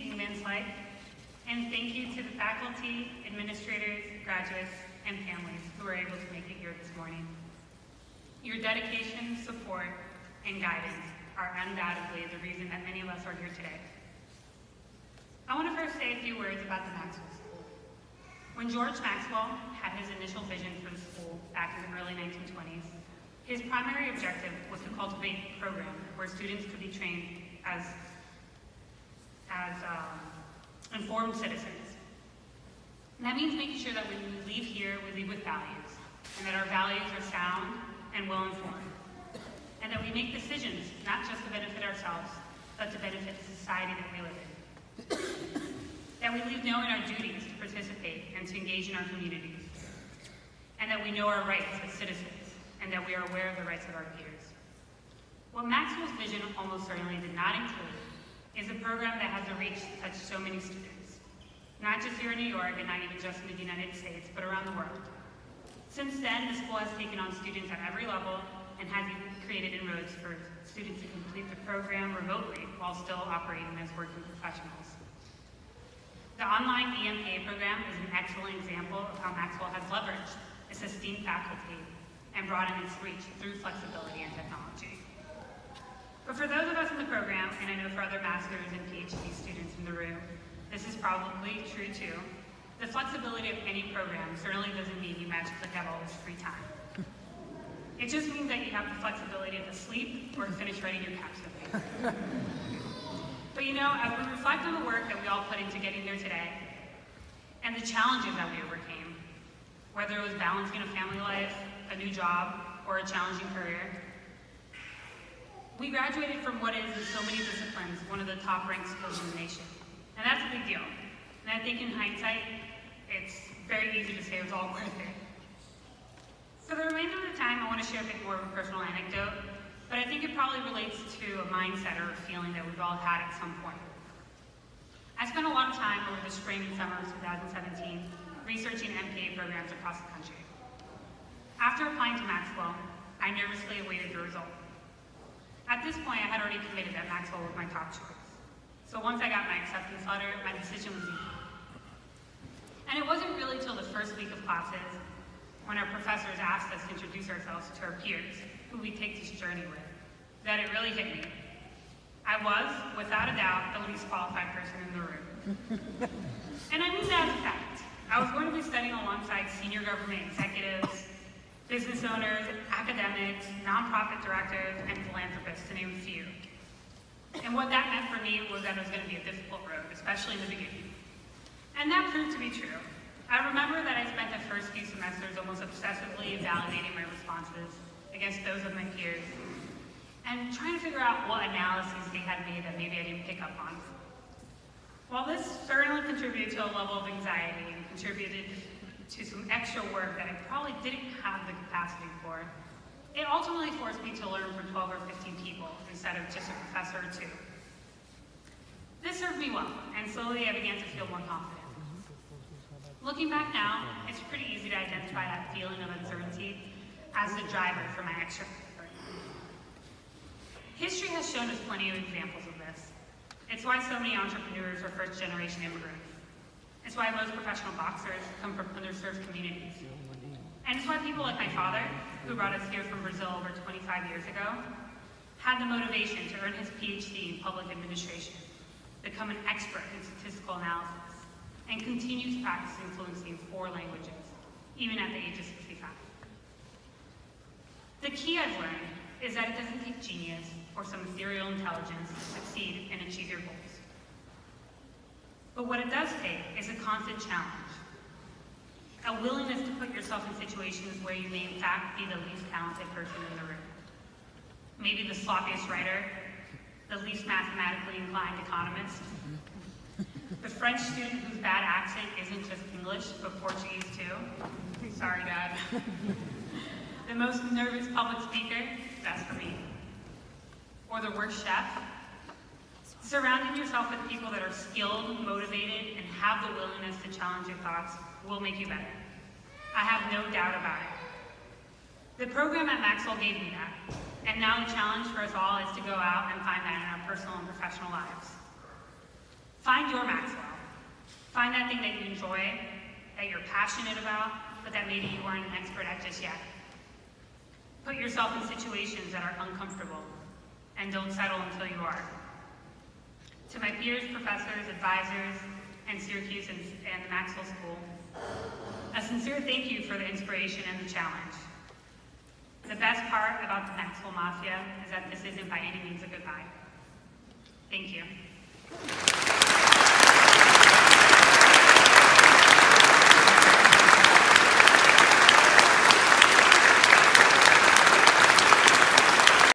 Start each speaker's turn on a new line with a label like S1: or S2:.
S1: Dean Manslight, and thank you to the faculty, administrators, graduates, and families who were able to make it here this morning. Your dedication, support, and guidance are undoubtedly the reason that many of us are here today. I want to first say a few words about the Maxwell School. When George Maxwell had his initial vision for the school back in the early 1920s, his primary objective was to cultivate a program where students could be trained as informed citizens. And that means making sure that when we leave here, we leave with values, and that our values are sound and well-informed, and that we make decisions not just to benefit ourselves, but to benefit the society that we live in. That we leave knowing our duties to participate and to engage in our communities, and that we know our rights as citizens, and that we are aware of the rights of our peers. What Maxwell's vision almost certainly did not include is a program that has the reach to touch so many students, not just here in New York and not even just in the United States, but around the world. Since then, the school has taken on students at every level and has even created inroads for students to complete the program remotely while still operating as working professionals. The online EMPA program is an excellent example of how Maxwell has leveraged its esteemed faculty and broadened its reach through flexibility and technology. But for those of us in the program, and I know for other master's and PhD students in the room, this is probably true too, the flexibility of any program certainly doesn't mean you magically have all this free time. It just means that you have the flexibility to sleep or to finish writing your capstone paper. But you know, as we reflect on the work that we all put into getting there today, and the challenges that we overcame, whether it was balancing a family life, a new job, or a challenging career, we graduated from what is, in so many disciplines, one of the top-ranked schools in the nation. And that's a big deal. And I think in hindsight, it's very easy to say it was all worth it. For the remainder of the time, I want to share a bit more of a personal anecdote, but I think it probably relates to a mindset or a feeling that we've all had at some point. I spent a lot of time over the spring and summer of 2017 researching MPA programs across the country. After applying to Maxwell, I nervously awaited the result. At this point, I had already committed that Maxwell was my top choice. So once I got my acceptance letter, my decision was easy. And it wasn't really till the first week of classes, when our professors asked us to introduce ourselves to our peers, who we take this journey with, that it really hit me. I was, without a doubt, the least qualified person in the room. And I mean that as a fact. I was going to be studying alongside senior government executives, business owners, academics, nonprofit directors, and philanthropists, to name a few. And what that meant for me was that it was going to be a difficult road, especially in the beginning. And that proved to be true. I remember that I spent the first few semesters almost obsessively validating my responses against those of my peers, and trying to figure out what analyses they had made that maybe I didn't pick up on. While this certainly contributed to a level of anxiety and contributed to some extra work that I probably didn't have the capacity for, it ultimately forced me to learn from 12 or 15 people instead of just a professor or two. This served me well, and slowly I began to feel more confident. Looking back now, it's pretty easy to identify that feeling of uncertainty as the driver for my extra effort. History has shown us plenty of examples of this. It's why so many entrepreneurs are first-generation immigrants. It's why most professional boxers come from underserved communities. And it's why people like my father, who brought us here from Brazil over 25 years ago, had the motivation to earn his PhD in public administration, become an expert in statistical analysis, and continues practicing fluency in 4 languages, even at the age of 65. The key I've learned is that it doesn't take genius or some ethereal intelligence to succeed and achieve your goals. But what it does take is a constant challenge, a willingness to put yourself in situations where you may in fact be the least talented person in the room. Maybe the sloppiest writer, the least mathematically inclined economist, the French student whose bad accent isn't just English, but Portuguese too. Sorry, Dad. The most nervous public speaker, that's for me. Or the worst chef. Surrounding yourself with people that are skilled, motivated, and have the willingness to challenge your thoughts will make you better. I have no doubt about it. The program at Maxwell gave me that, and now the challenge for us all is to go out and find that in our personal and professional lives. Find your Maxwell. Find that thing that you enjoy, that you're passionate about, but that maybe you aren't an expert at just yet. Put yourself in situations that are uncomfortable, and don't settle until you are. To my peers, professors, advisors, and Syracuse and the Maxwell School, a sincere thank you for the inspiration and the challenge. The best part about the Maxwell Mafia is that this isn't by any means a goodbye. Thank you.